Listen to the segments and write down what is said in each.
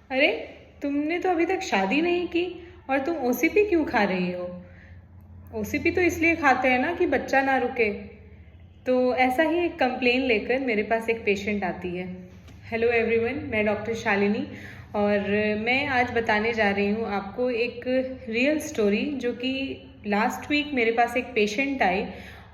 अरे, तुमने तो अभी तक शादी नहीं की और तुम ओसीपी क्यों खा रही हो? ओसीपी तो इसलिए खाते हैं ना कि बच्चा ना रुके। तो ऐसा ही एक कंप्लेन लेकर मेरे पास एक पेशेंट आती है। हेलो एवरीवन, मैं डॉक्टर शालिनी और मैं आज बताने जा रही हूँ आपको एक रियल स्टोरी जो कि लास्ट वीक मेरे पास एक पेशेंट आई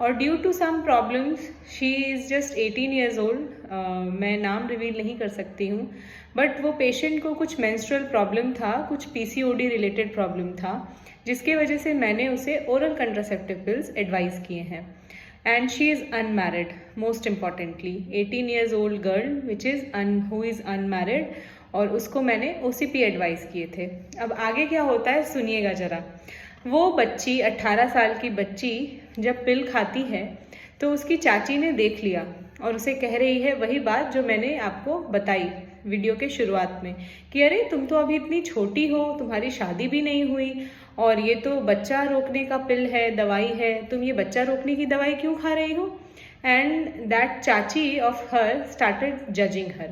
और due to some problems she is just 18 years old. मैं नाम रिवील नहीं कर सकती हूँ, बट वो पेशेंट को कुछ मेंस्ट्रुअल प्रॉब्लम था, कुछ पीसीओडी रिलेटेड प्रॉब्लम था, जिसके वजह से मैंने उसे ओरल कंट्रासेप्टिव पिल्स एडवाइस किए हैं। And she is unmarried, most importantly 18 years old girl which is who is unmarried, और उसको मैंने OCP एडवाइस किए थे। अब आगे क्या होता है सुनिएगा ज़रा। वो बच्ची 18 साल की बच्ची जब पिल खाती है तो उसकी चाची ने देख लिया और उसे कह रही है वही बात जो मैंने आपको बताई वीडियो के शुरुआत में कि अरे तुम तो अभी इतनी छोटी हो, तुम्हारी शादी भी नहीं हुई और ये तो बच्चा रोकने का पिल है, दवाई है, तुम ये बच्चा रोकने की दवाई क्यों खा रही हो? एंड दैट चाची ऑफ हर स्टार्टेड जजिंग हर,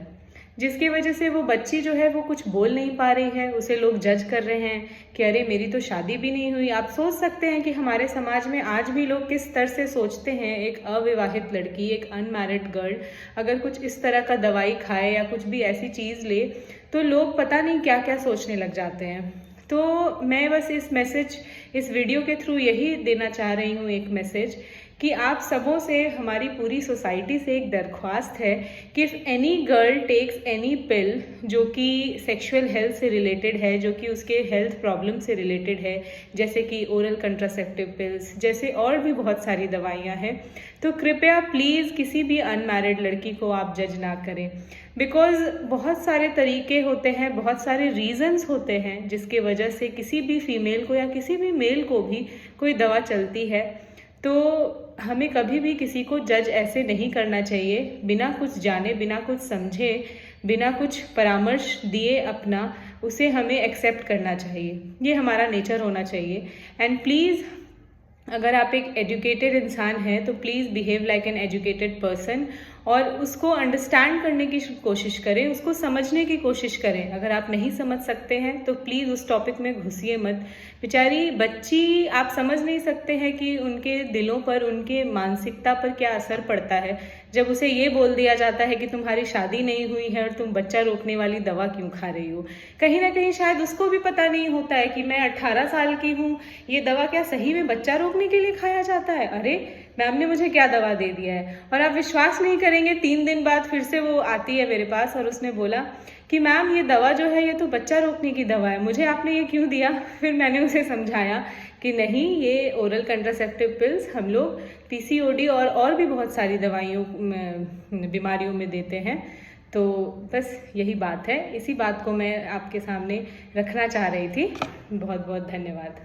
जिसकी वजह से वो बच्ची जो है वो कुछ बोल नहीं पा रही है। उसे लोग जज कर रहे हैं कि अरे मेरी तो शादी भी नहीं हुई। आप सोच सकते हैं कि हमारे समाज में आज भी लोग किस स्तर से सोचते हैं। एक अविवाहित लड़की, एक अनमैरिड गर्ल अगर कुछ इस तरह का दवाई खाए या कुछ भी ऐसी चीज़ ले तो लोग पता नहीं क्या क्या सोचने लग जाते हैं। तो मैं बस इस वीडियो के थ्रू यही देना चाह रही हूँ एक मैसेज कि आप सबों से, हमारी पूरी सोसाइटी से एक दरख्वास्त है कि if any girl takes any pill जो कि सेक्सुअल हेल्थ से रिलेटेड है, जो कि उसके हेल्थ प्रॉब्लम से रिलेटेड है, जैसे कि ओरल कंट्रासेप्टिव पिल्स जैसे और भी बहुत सारी दवाइयाँ हैं, तो कृपया प्लीज़ किसी भी अनमैरिड लड़की को आप जज ना करें। बिकॉज़ बहुत सारे तरीके होते हैं, बहुत सारे रीज़न्स होते हैं जिसके वजह से किसी भी फीमेल को या किसी भी मेल को भी कोई दवा चलती है। तो हमें कभी भी किसी को जज ऐसे नहीं करना चाहिए, बिना कुछ जाने, बिना कुछ समझे, बिना कुछ परामर्श दिए अपना उसे हमें एक्सेप्ट करना चाहिए। ये हमारा नेचर होना चाहिए। एंड प्लीज़ अगर आप एक एजुकेटेड इंसान हैं तो please behave like an educated person और उसको अंडरस्टैंड करने की कोशिश करें, उसको समझने की कोशिश करें। अगर आप नहीं समझ सकते हैं तो प्लीज़ उस टॉपिक में घुसिए मत। बेचारी बच्ची, आप समझ नहीं सकते हैं कि उनके दिलों पर, उनके मानसिकता पर क्या असर पड़ता है जब उसे ये बोल दिया जाता है कि तुम्हारी शादी नहीं हुई है और तुम बच्चा रोकने वाली दवा क्यों खा रही हो। कहीं ना कहीं शायद उसको भी पता नहीं होता है कि मैं 18 साल की हूँ, ये दवा क्या सही में बच्चा रोकने के लिए खाया जाता है? अरे मैम ने मुझे क्या दवा दे दिया है। और आप विश्वास नहीं करेंगे, 3 दिन बाद फिर से वो आती है मेरे पास और उसने बोला कि मैम ये दवा जो है ये तो बच्चा रोकने की दवा है, मुझे आपने ये क्यों दिया? फिर मैंने उसे समझाया कि नहीं, ये ओरल कंट्रासेप्टिव पिल्स हम लोग पीसीओडी और भी बहुत सारी दवाइयों बीमारियों में देते हैं। तो बस यही बात है, इसी बात को मैं आपके सामने रखना चाह रही थी। बहुत बहुत धन्यवाद।